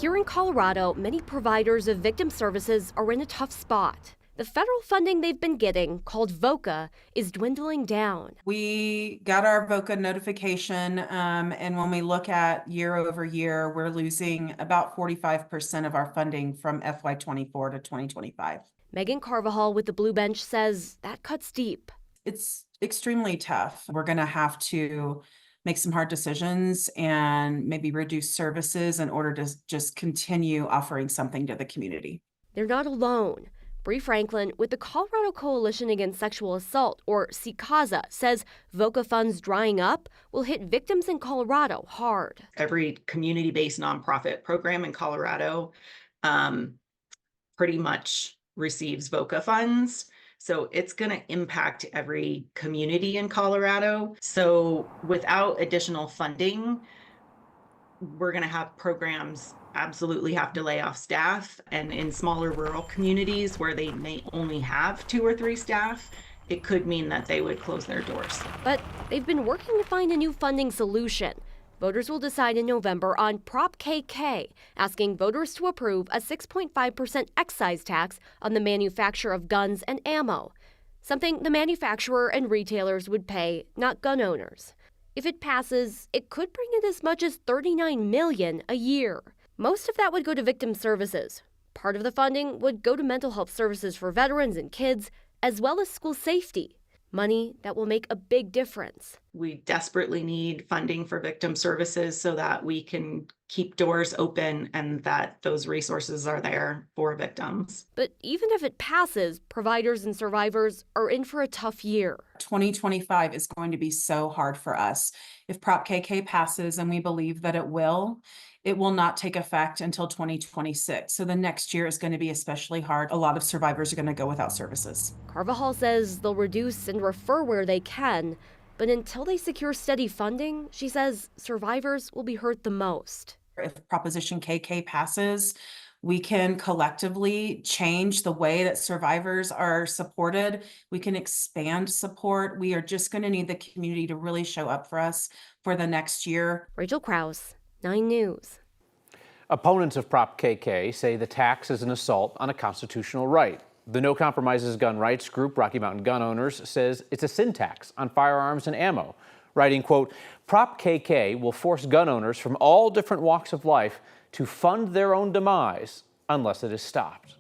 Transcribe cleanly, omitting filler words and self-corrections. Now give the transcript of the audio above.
Here in Colorado, many providers of victim services are in a tough spot. The federal funding they've been getting, called VOCA, is dwindling down. We got our VOCA notification, and when we look at year over year, we're losing about 45% of our funding from FY24 to 2025. Megan Carvajal with the Blue Bench says that cuts deep. It's extremely tough. We're going to have to make some hard decisions and maybe reduce services in order to just continue offering something to the community. They're not alone. Bree Franklin with the Colorado Coalition Against Sexual Assault, or KUSA, says VOCA funds drying up will hit victims in Colorado hard. Every community-based nonprofit program in Colorado pretty much receives VOCA funds. So it's going to impact every community in Colorado. So without additional funding, we're going to have programs absolutely have to lay off staff. And in smaller rural communities where they may only have 2 or 3 staff, it could mean that they would close their doors. But they've been working to find a new funding solution. Voters will decide in November on Prop KK, asking voters to approve a 6.5% excise tax on the manufacture of guns and ammo, something the manufacturer and retailers would pay, not gun owners. If it passes, it could bring in as much as $39 million a year. Most of that would go to victim services. Part of the funding would go to mental health services for veterans and kids, as well as school safety. Money that will make a big difference. We desperately need funding for victim services so that we can keep doors open and that those resources are there for victims. But even if it passes, providers and survivors are in for a tough year. 2025 is going to be so hard for us. If Prop KK passes, and we believe that it will not take effect until 2026. So the next year is going to be especially hard. A lot of survivors are going to go without services. Carvajal says they'll reduce and refer where they can, but until they secure steady funding, she says survivors will be hurt the most. If Proposition KK passes, we can collectively change the way that survivors are supported. We can expand support. We are just going to need the community to really show up for us for the next year. Rachel Krause, 9 News. Opponents of Prop KK say the tax is an assault on a constitutional right. The No Compromises gun rights group, Rocky Mountain Gun Owners, says it's a sin tax on firearms and ammo, writing, quote, Prop KK will force gun owners from all different walks of life to fund their own demise unless it is stopped.